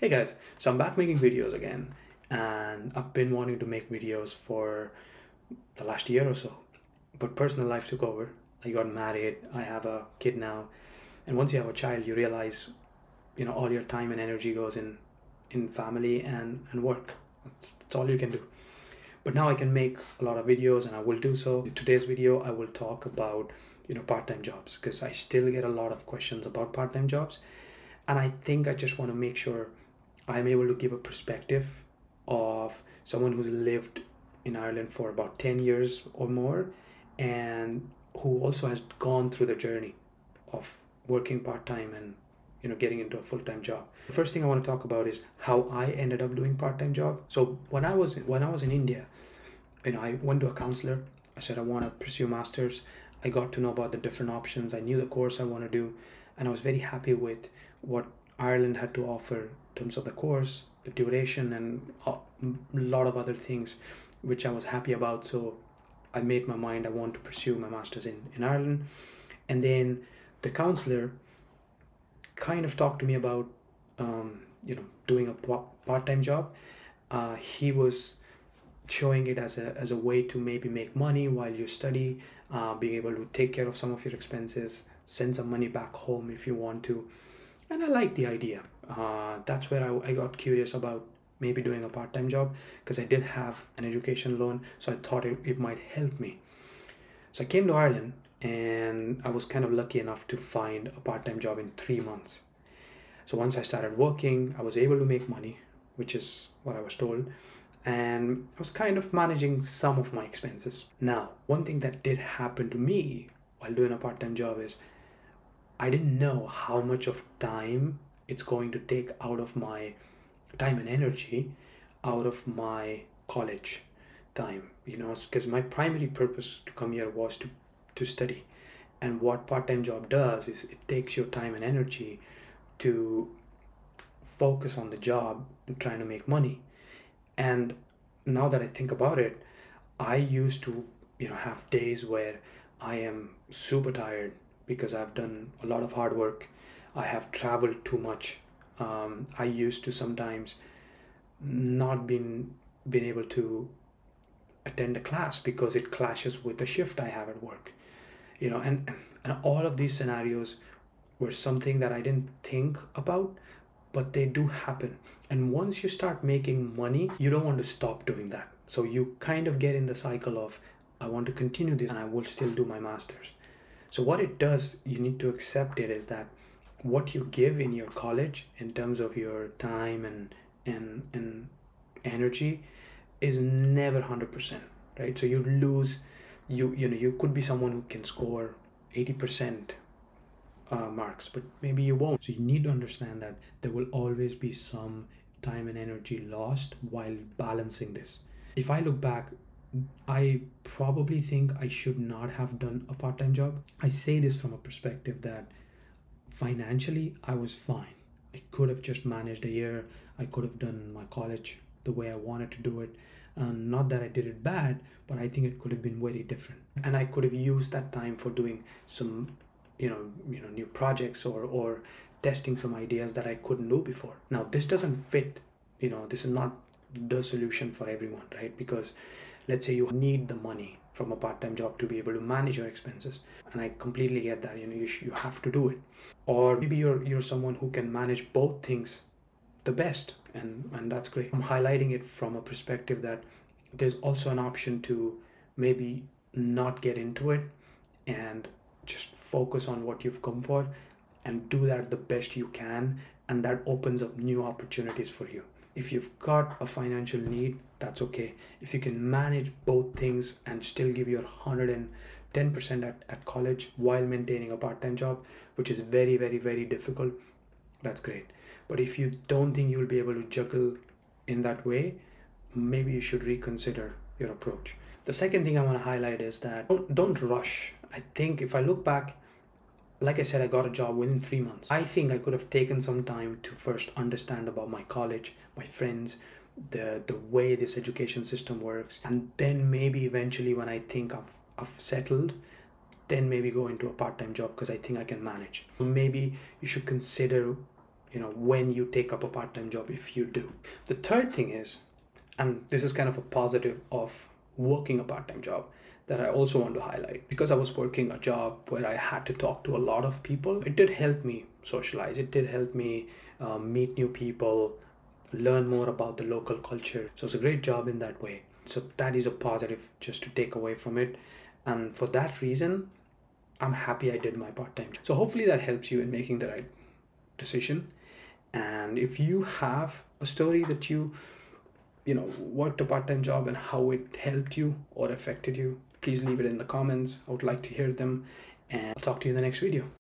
Hey guys, so I'm back making videos again, and I've been wanting to make videos for the last year or so, but personal life took over. I got married, I have a kid now, and once you have a child, you realize, all your time and energy goes in family and work. That's all you can do. But now I can make a lot of videos, and I will do so. In today's video, I will talk about part-time jobs because I still get a lot of questions about part-time jobs, and I think I just want to make sure I'm able to give a perspective of someone who's lived in Ireland for about 10 years or more, and who also has gone through the journey of working part-time and getting into a full-time job. The first thing I want to talk about is how I ended up doing part-time job. So when I was in India, I went to a counselor. I said I want to pursue masters. I got to know about the different options. I knew the course I want to do, and I was very happy with what Ireland had to offer in terms of the course, the duration, and a lot of other things, which I was happy about. So I made my mind I want to pursue my masters in Ireland. And then the counselor kind of talked to me about doing a part-time job. He was showing it as a way to maybe make money while you study, being able to take care of some of your expenses, send some money back home if you want to. And I like the idea. That's where I got curious about maybe doing a part-time job, because I did have an education loan, so I thought it might help me. So I came to Ireland, and I was kind of lucky enough to find a part-time job in 3 months. So once I started working, I was able to make money, which is what I was told, and I was kind of managing some of my expenses. Now, one thing that did happen to me while doing a part-time job is I didn't know how much of time it's going to take out of my time and energy out of my college time, because my primary purpose to come here was to study. And what part-time job does is it takes your time and energy to focus on the job and trying to make money. And now that I think about it, I used to, have days where I am super tired because I've done a lot of hard work. I have traveled too much. I used to sometimes not been able to attend a class because it clashes with the shift I have at work. And all of these scenarios were something that I didn't think about, but they do happen. And once you start making money, you don't want to stop doing that. So you kind of get in the cycle of, I want to continue this and I will still do my masters. So what it does, you need to accept it, is that what you give in your college in terms of your time and energy is never 100%, right? So you lose, you could be someone who can score 80% marks, but maybe you won't. So you need to understand that there will always be some time and energy lost while balancing this. If I look back, I probably think I should not have done a part-time job. I say this from a perspective that financially I was fine. I could have just managed a year. I could have done my college the way I wanted to do it. Not that I did it bad, but I think it could have been very different. And I could have used that time for doing some new projects, or testing some ideas that I couldn't do before. Now this doesn't fit, this is not the solution for everyone, right? Because let's say you need the money from a part-time job to be able to manage your expenses, and I completely get that. You have to do it. Or maybe you're someone who can manage both things the best, and that's great. I'm highlighting it from a perspective that there's also an option to maybe not get into it and just focus on what you've come for and do that the best you can, and that opens up new opportunities for you. If you've got a financial need, that's okay. If you can manage both things and still give your 110% at college while maintaining a part-time job, which is very, very, very difficult, that's great. But if you don't think you'll be able to juggle in that way, maybe you should reconsider your approach. The second thing I want to highlight is that don't rush. I think if I look back, like I said, I got a job within 3 months. I think I could have taken some time to first understand about my college, my friends, the way this education system works, and then maybe eventually when I think I've settled, then maybe go into a part-time job because I think I can manage. So maybe you should consider when you take up a part-time job, if you do. The third thing is, and this is kind of a positive of working a part-time job that I also want to highlight, because I was working a job where I had to talk to a lot of people. It did help me socialize. It did help me meet new people, learn more about the local culture. So it's a great job in that way. So that is a positive just to take away from it. And for that reason, I'm happy I did my part-time job. So hopefully that helps you in making the right decision. And if you have a story that you worked a part-time job and how it helped you or affected you, please leave it in the comments. I would like to hear them, and I'll talk to you in the next video.